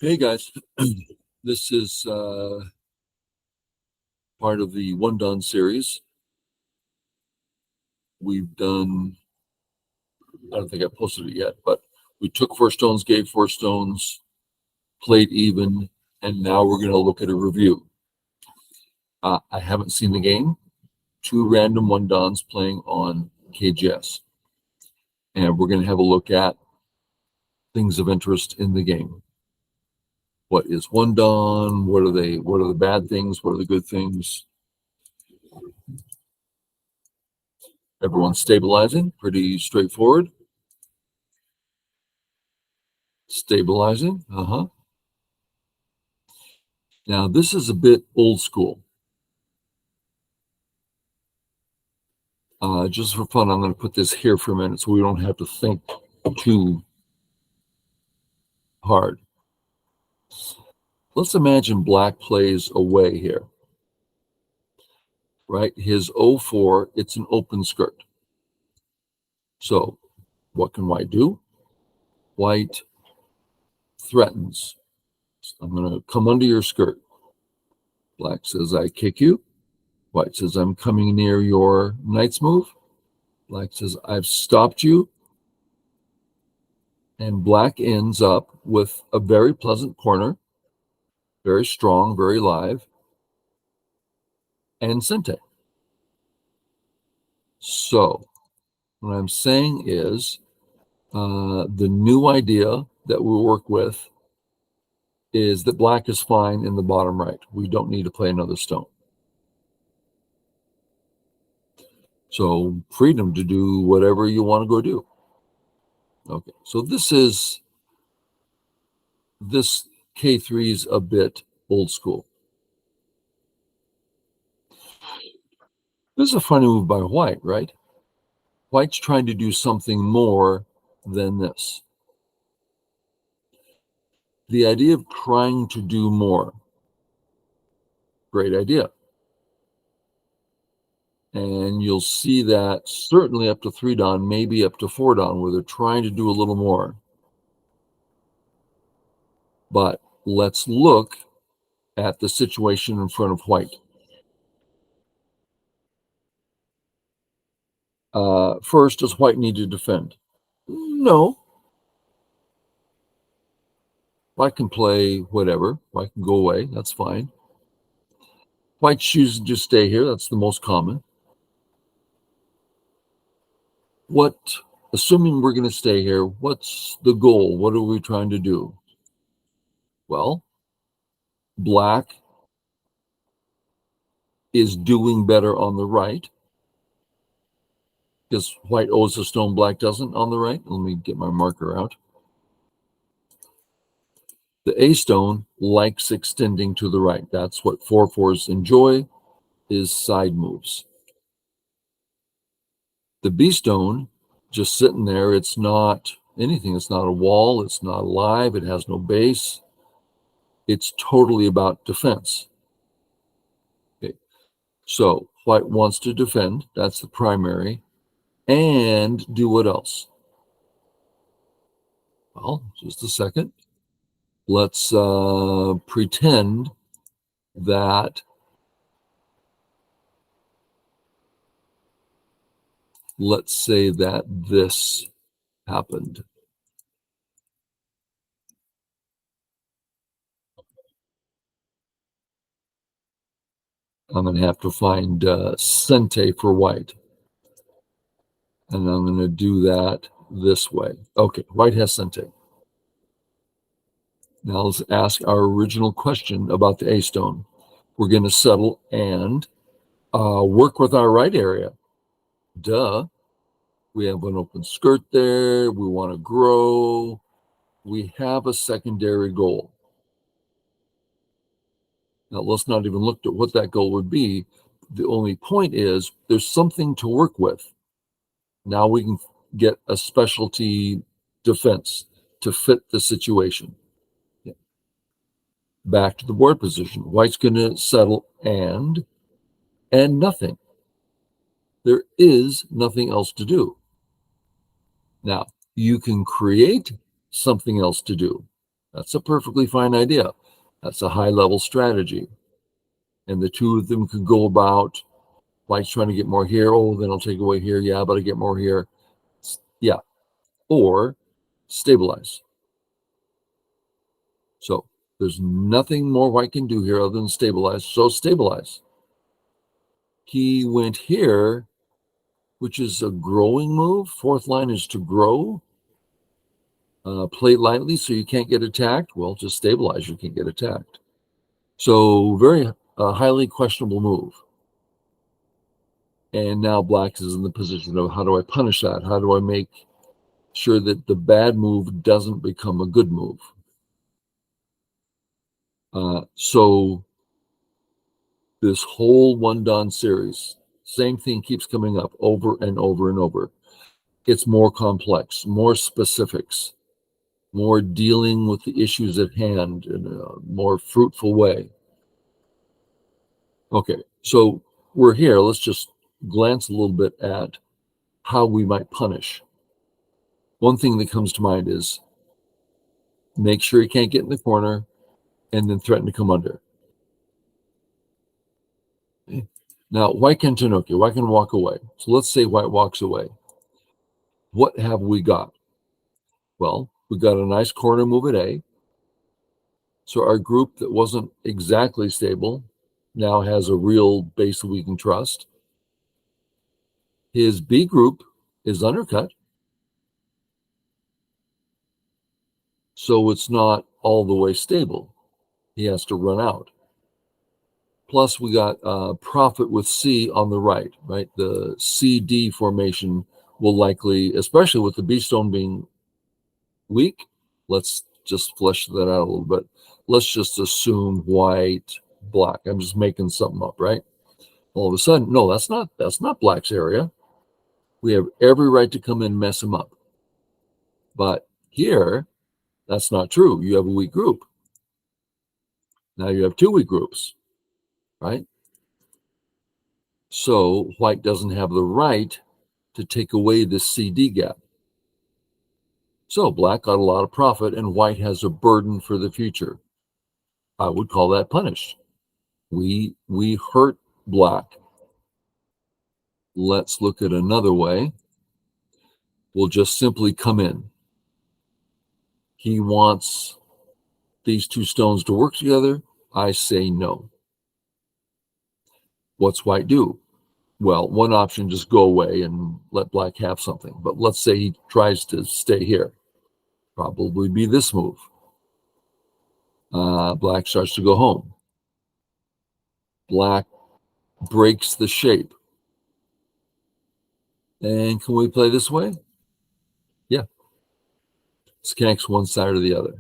Hey guys, this is part of the One Done series. We've done, I don't think I posted it yet, but we took 4 stones, gave 4 stones, played even, and now we're going to look at a review. I haven't seen the game. 2 random One Dons playing on KGS. And we're going to have a look at things of interest in the game. What is One Don? What are the bad things? What are the good things? Everyone's stabilizing, pretty straightforward. Stabilizing, Now this is a bit old school. Just for fun, I'm going to put this here for a minute so we don't have to think too hard. Let's imagine black plays away here, right? His 0-4, it's an open skirt. So what can white do? White threatens. I'm going to come under your skirt. Black says, I kick you. White says, I'm coming near your knight's move. Black says, I've stopped you. And black ends up with a very pleasant corner, very strong, very live, and sente. So what I'm saying is the new idea that we'll work with is that black is fine in the bottom right. We don't need to play another stone. So freedom to do whatever you want to go do. Okay, so this K3 is a bit old school. This is a funny move by white, right? White's trying to do something more than this. The idea of trying to do more, great idea. And you'll see that certainly up to 3 Don, maybe up to 4 Don, where they're trying to do a little more. But let's look at the situation in front of white. First, does white need to defend? No. White can play whatever. White can go away. That's fine. White chooses to just stay here. That's the most common. Assuming we're going to stay here, what's the goal? What are we trying to do? Well, black is doing better on the right because white owes a stone, black doesn't on the right. Let me get my marker out. The A stone likes extending to the right. That's what 4/4s enjoy, is side moves. The B stone, just sitting there, it's not anything. It's not a wall. It's not alive. It has no base. It's totally about defense. Okay. So white wants to defend. That's the primary. And do what else? Well, just a second. Let's pretend that let's say that this happened. I'm going to have to find sente for white. And I'm going to do that this way. Okay, white has sente. Now let's ask our original question about the A stone. We're going to settle and work with our right area. Duh. We have an open skirt there. We want to grow. We have a secondary goal. Now, let's not even look at what that goal would be. The only point is there's something to work with. Now we can get a specialty defense to fit the situation. Back to the board position. White's going to settle and nothing. There is nothing else to do. Now, you can create something else to do. That's a perfectly fine idea. That's a high-level strategy. And the two of them could go about, white's trying to get more here. Oh, then I'll take away here. Yeah, but I get more here. Yeah. Or stabilize. So there's nothing more white can do here other than stabilize. So stabilize. He went here, which is a growing move. Fourth line is to grow. Play lightly so you can't get attacked. Well, just stabilize. You can't get attacked. So very highly questionable move. And now black is in the position of how do I punish that? How do I make sure that the bad move doesn't become a good move? So this whole one done series, same thing keeps coming up over and over and over. It's more complex, more specifics, more dealing with the issues at hand in a more fruitful way. Okay, so we're here. Let's just glance a little bit at how we might punish. One thing that comes to mind is make sure he can't get in the corner and then threaten to come under. Now, white can turn okay, white can walk away. So let's say white walks away. What have we got? Well, we got a nice corner move at A. So our group that wasn't exactly stable now has a real base that we can trust. His B group is undercut. So it's not all the way stable. He has to run out. Plus, we got profit with C on the right? The CD formation will likely, especially with the B stone being weak, let's just flesh that out a little bit. Let's just assume white, black. I'm just making something up, right? All of a sudden, no, that's not black's area. We have every right to come in and mess him up. But here, that's not true. You have a weak group. Now you have two weak groups, right? So white doesn't have the right to take away this CD gap. So black got a lot of profit and white has a burden for the future. I would call that punished. We hurt black. Let's look at another way. We'll just simply come in. He wants these two stones to work together. I say no. What's white do? Well, one option, just go away and let black have something. But let's say he tries to stay here. Probably be this move. Black starts to go home. Black breaks the shape. And can we play this way? Yeah. This connects one side or the other.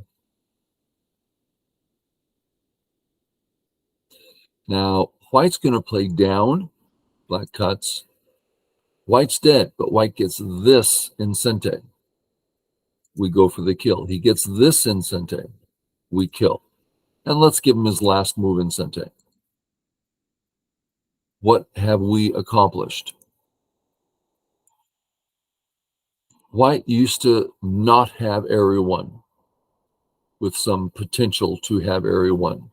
Now, white's going to play down. Black cuts. White's dead, but white gets this in Sente. We go for the kill. He gets this in Sente. We kill. And let's give him his last move in Sente. What have we accomplished? White used to not have area 1 with some potential to have area 1.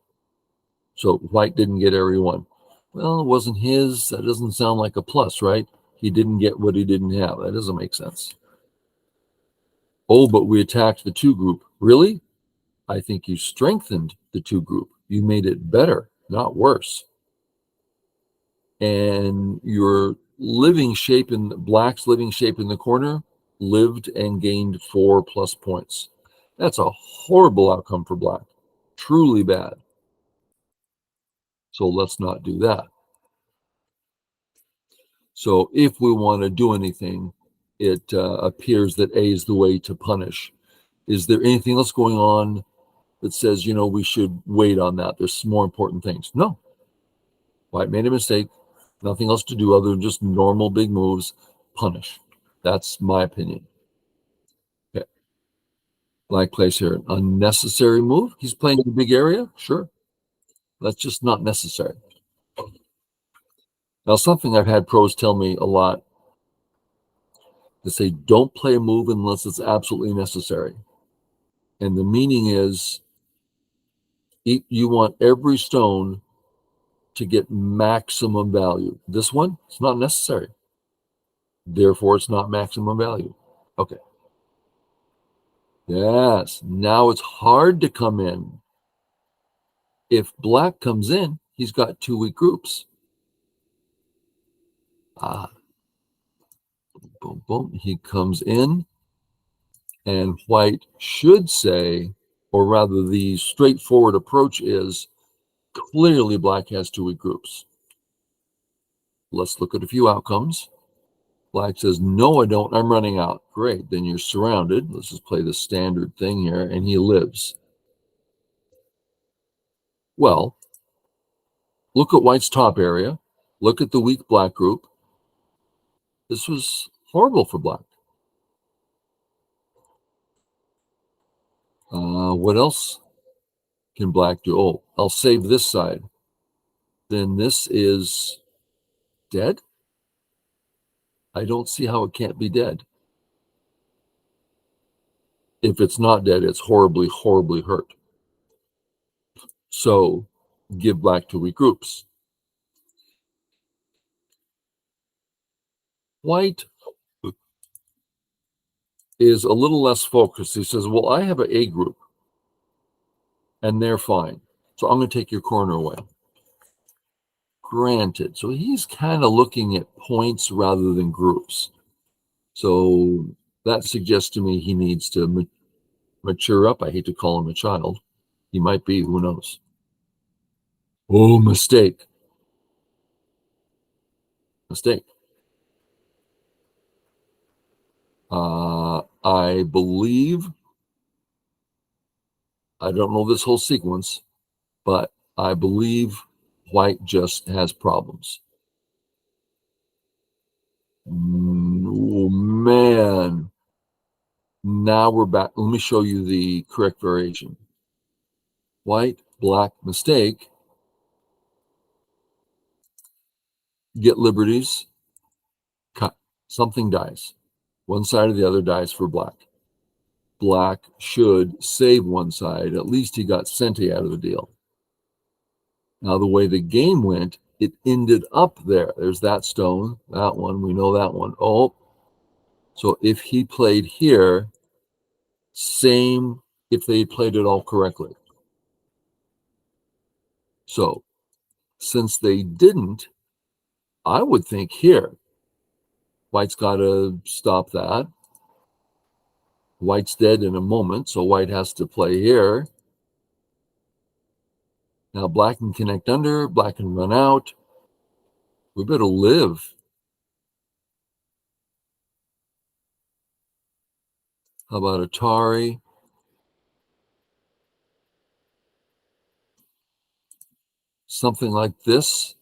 So white didn't get area 1. Well, it wasn't his. That doesn't sound like a plus, right? He didn't get what he didn't have. That doesn't make sense. Oh, but we attacked the 2 group. Really? I think you strengthened the 2 group. You made it better, not worse. And your living shape in black's living shape in the corner lived and gained 4+ points. That's a horrible outcome for black. Truly bad. So let's not do that. So if we want to do anything, it appears that A is the way to punish. Is there anything else going on that says, we should wait on that? There's some more important things. No. White made a mistake. Nothing else to do other than just normal big moves. Punish. That's my opinion. Okay. Black plays here. An unnecessary move. He's playing in a big area. Sure. That's just not necessary. Now, something I've had pros tell me a lot. They say, don't play a move unless it's absolutely necessary. And the meaning is you want every stone to get maximum value. This one, it's not necessary. Therefore, it's not maximum value. Okay. Yes. Now it's hard to come in. If black comes in, he's got two weak groups. Boom, boom. He comes in, and white should say, or rather, the straightforward approach is clearly black has two weak groups. Let's look at a few outcomes. Black says, no, I don't. I'm running out. Great. Then you're surrounded. Let's just play the standard thing here, and he lives. Well, look at white's top area. Look at the weak black group. This was horrible for black. What else can black do? Oh, I'll save this side. Then this is dead? I don't see how it can't be dead. If it's not dead, it's horribly, horribly hurt. So give black two weak groups. White is a little less focused. He says, well, I have an A group, and they're fine. So I'm going to take your corner away. Granted. So he's kind of looking at points rather than groups. So that suggests to me he needs to mature up. I hate to call him a child. He might be, who knows? Oh, mistake. Mistake. I believe, I don't know this whole sequence, but I believe white just has problems. Oh, man. Now we're back. Let me show you the correct variation. White, black, mistake. Get liberties. Cut. Something dies. One side or the other dies for black. Black should save one side. At least he got Sente out of the deal. Now, the way the game went, it ended up there. There's that stone, that one. We know that one. Oh, so if he played here, same if they played it all correctly. So since they didn't, I would think here, white's got to stop that. White's dead in a moment, so white has to play here. Now black can connect under, black can run out. We better live. How about Atari? Something like this.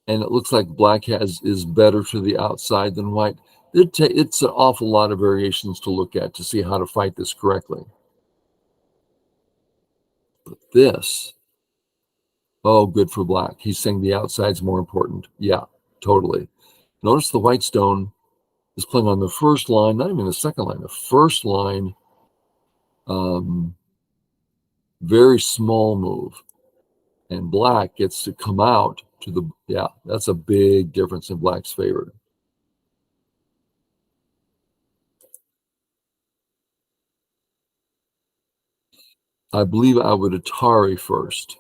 And it looks like black is better to the outside than white. It's an awful lot of variations to look at to see how to fight this correctly. But this, oh, good for black. He's saying the outside's more important. Yeah, totally. Notice the white stone is playing on the first line, not even the second line, the first line. Very small move. And black gets to come out to the, yeah, that's a big difference in black's favor. I believe I would Atari first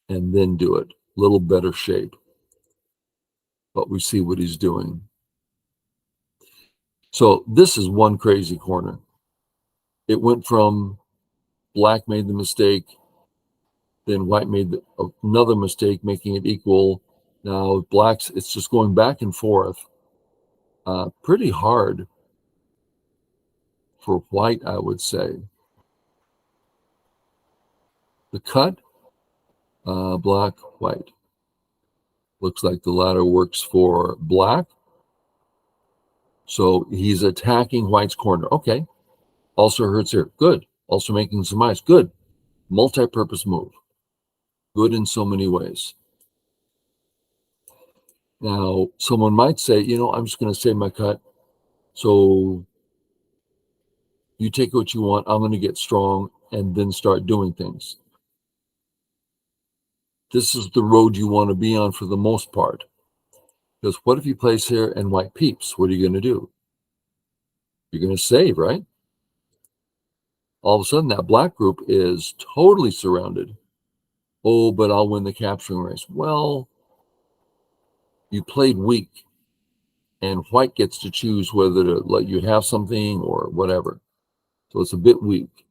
and then do it. A little better shape. But we see what he's doing. So this is one crazy corner. It went from black made the mistake, then white made another mistake, making it equal. Now black's, it's just going back and forth. Pretty hard for white, I would say. The cut, black, white. Looks like the latter works for black. So he's attacking white's corner. Okay. Also hurts here. Good. Also making some ice. Good. Multi-purpose move. Good in so many ways. Now, someone might say, I'm just going to save my cut. So You take what you want. I'm going to get strong and then start doing things. This is the road you want to be on for the most part. Because what if you place here and white peeps? What are you going to do? You're going to save, right? All of a sudden, that black group is totally surrounded. Oh, but I'll win the capturing race. Well, you played weak, and white gets to choose whether to let you have something or whatever. So it's a bit weak.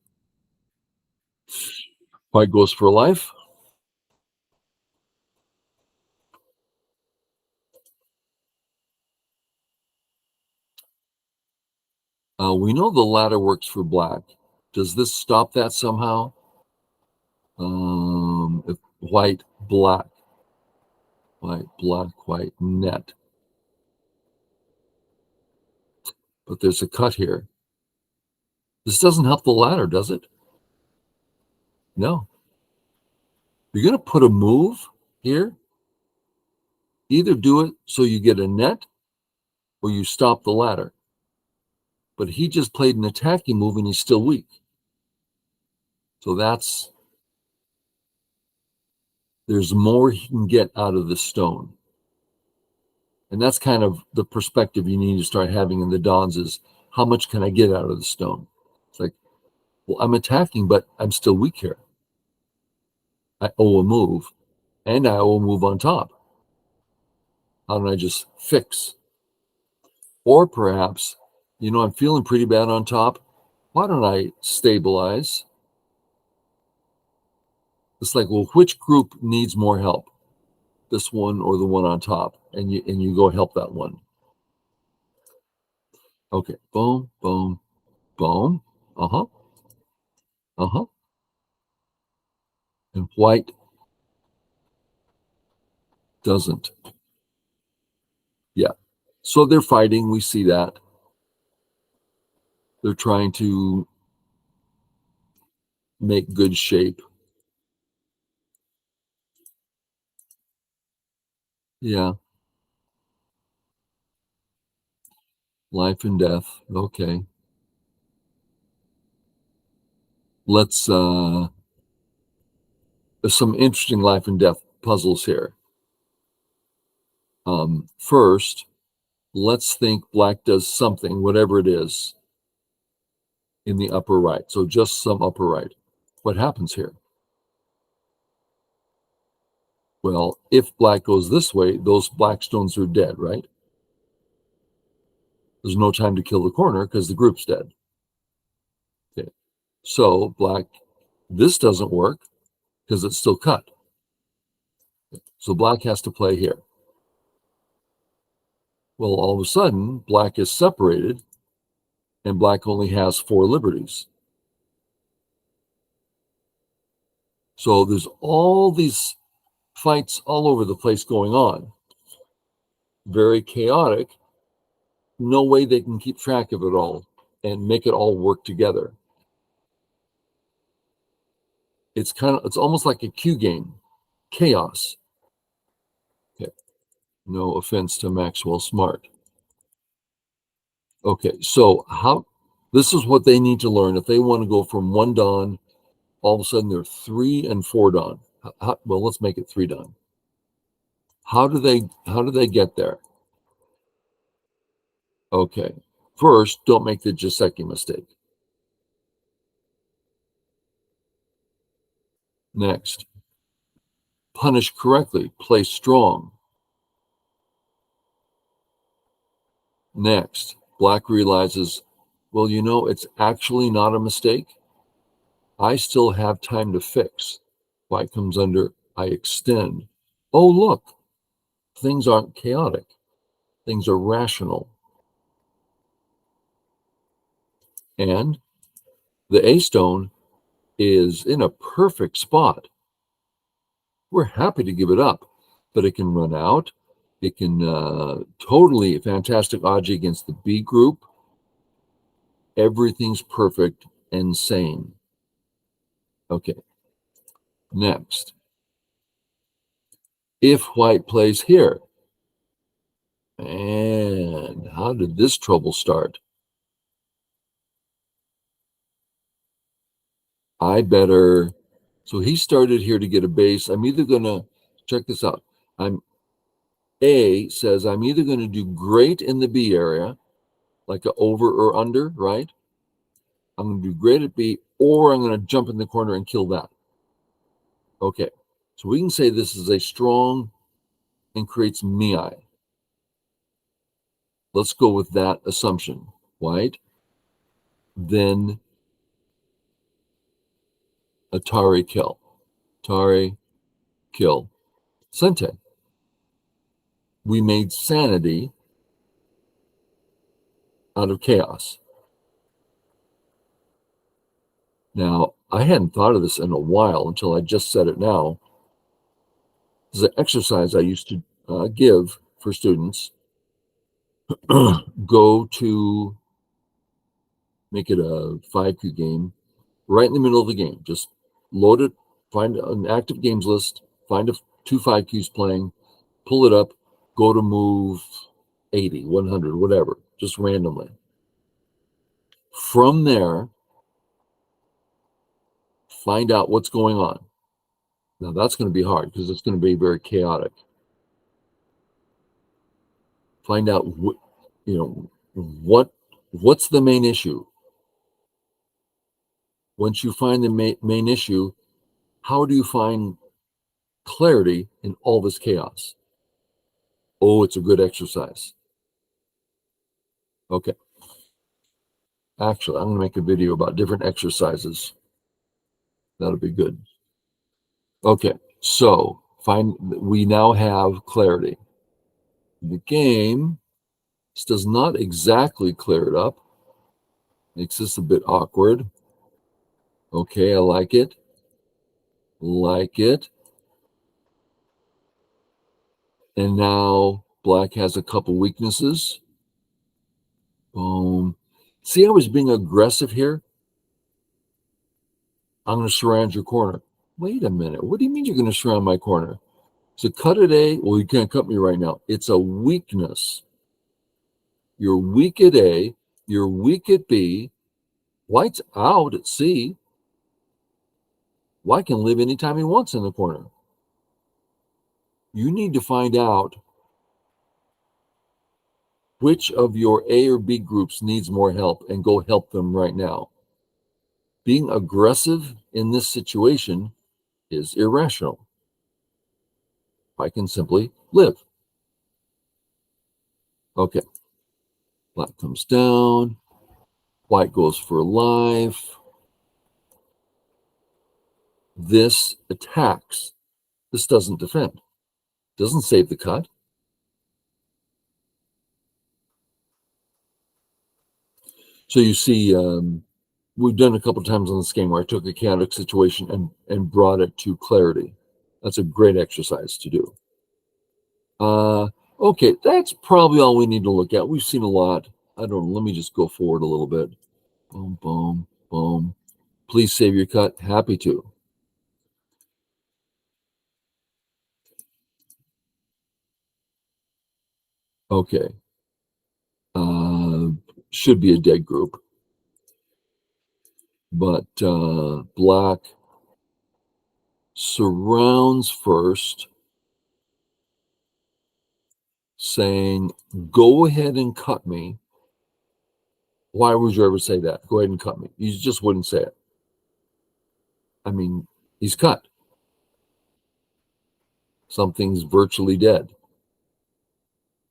White goes for life. We know the ladder works for black. Does this stop that somehow? If white, black, white, black, white, net. But there's a cut here. This doesn't help the ladder, does it? No. You're going to put a move here. Either do it so you get a net or you stop the ladder. But he just played an attacking move and he's still weak. So there's more he can get out of the stone. And that's kind of the perspective you need to start having in the dawns is how much can I get out of the stone? It's like, well, I'm attacking, but I'm still weak here. I owe a move and I owe a move on top. How don't I just fix? Or perhaps, I'm feeling pretty bad on top. Why don't I stabilize? It's like, well, which group needs more help? This one or the one on top? And you go help that one. Okay, boom, boom, boom. Uh-huh. Uh-huh. And white doesn't. Yeah. So they're fighting. We see that. They're trying to make good shape. Yeah. Life and death. Okay. Let's there's some interesting life and death puzzles here. First, let's think black does something, whatever it is, in the upper right. So just some upper right. What happens here? Well, if black goes this way, those black stones are dead, right? There's no time to kill the corner because the group's dead. Okay. So black, this doesn't work because it's still cut. So black has to play here. Well, all of a sudden, black is separated and black only has 4 liberties. So there's all these fights all over the place going on. Very chaotic. No way they can keep track of it all and make it all work together. It's almost like a Q game. Chaos. Okay. No offense to Maxwell Smart. Okay, so this is what they need to learn if they want to go from 1 dawn, all of a sudden they're 3 and 4 dawn. Well, let's make it 3 dawn. How do they get there? Okay. First, don't make the Joseki mistake. Next, punish correctly, play strong. Next, black realizes, well, it's actually not a mistake. I still have time to fix. White comes under, I extend. Oh, look, things aren't chaotic. Things are rational. And the A stone is in a perfect spot. We're happy to give it up, but it can run out. It can totally fantastic odds against the B group. Everything's perfect and sane. Okay. Next. If white plays here, and how did this trouble start? I better, so he started here to get a base. I'm either going to, check this out. A says I'm either going to do great in the B area, like a over or under, right? I'm going to do great at B, or I'm going to jump in the corner and kill that. Okay, so we can say this is a strong and creates Miai. Let's go with that assumption. White, then Atari kill. Atari kill. Sente. We made sanity out of chaos. Now, I hadn't thought of this in a while until I just said it now. This is an exercise I used to give for students. Go to make it a 5Q game right in the middle of the game. Just load it, find an active games list, find two 5Qs playing, pull it up, go to move 80, 100, whatever, just randomly. From there, find out what's going on. Now that's going to be hard because it's going to be very chaotic. Find out what's the main issue. Once you find the main issue, how do you find clarity in all this chaos? Oh, it's a good exercise. Okay. Actually, I'm going to make a video about different exercises. That'll be good. Okay, so we now have clarity. The game, this does not exactly clear it up. Makes this a bit awkward. Okay, I like it. Like it. And now black has a couple weaknesses. Boom. See, I was being aggressive here. I'm going to surround your corner. Wait a minute. What do you mean you're going to surround my corner? So cut at A. Well, you can't cut me right now. It's a weakness. You're weak at A. You're weak at B. White's out at C. White can live anytime he wants in the corner. You need to find out which of your A or B groups needs more help and go help them right now. Being aggressive in this situation is irrational. I can simply live. Okay. Black comes down. White goes for life. This attacks. This doesn't defend. Doesn't save the cut. So you see, we've done a couple of times on this game where I took a chaotic situation and brought it to clarity. That's a great exercise to do. Okay, that's probably all we need to look at. We've seen a lot. I don't know. Let me just go forward a little bit. Boom, boom, boom. Please save your cut. Happy to. Okay. Should be a dead group. But black surrounds first, saying, go ahead and cut me. Why would you ever say that? Go ahead and cut me. You just wouldn't say it. I mean, he's cut. Something's virtually dead.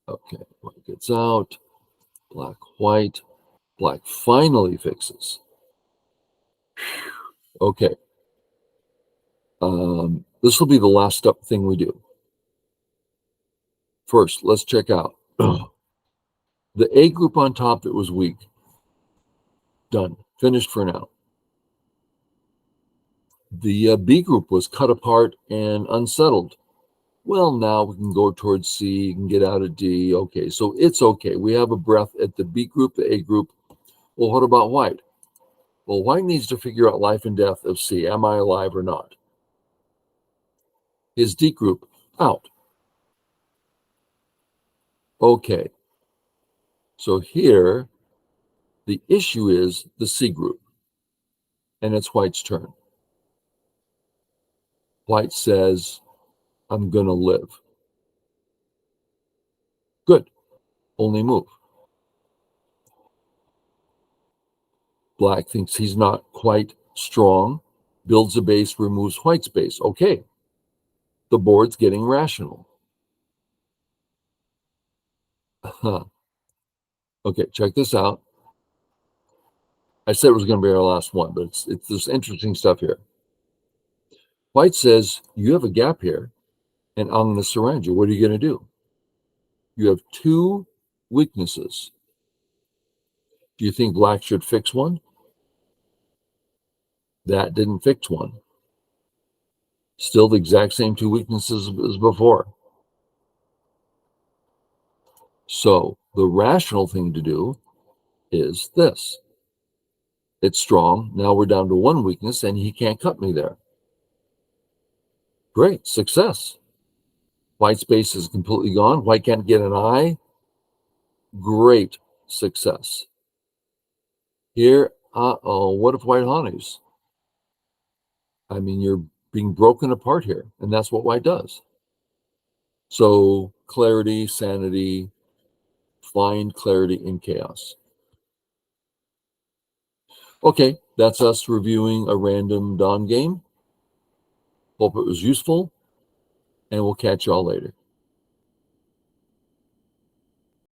Okay, white gets out. Black, white. Black finally fixes. Okay. This will be the last step thing we do. First, let's check out the A group on top that was weak. Done. Finished for now. The B group was cut apart and unsettled. Well, now we can go towards C, you can get out of D. Okay, so it's okay. We have a breath at the B group, the A group. Well, what about white? Well, white needs to figure out life and death of C. Am I alive or not? His D group, out. Okay. So here, the issue is the C group, and it's white's turn. White says, I'm going to live. Good. Only move. Black thinks he's not quite strong, builds a base, removes White's base. Okay. The board's getting rational. Huh. Okay, check this out. I said it was going to be our last one, but it's this interesting stuff here. White says, you have a gap here, and I'm going to surround you. What are you going to do? You have two weaknesses. Do you think black should fix one? That didn't fix one. Still the exact same two weaknesses as before. So the rational thing to do is this. It's strong. Now we're down to one weakness, and he can't cut me there. Great, success. White's base is completely gone. White can't get an eye. Great success. Here, what if White honeys? I mean, you're being broken apart here, and that's what White does. So clarity, sanity, find clarity in chaos. Okay, that's us reviewing a random Dawn game. Hope it was useful, and we'll catch y'all later.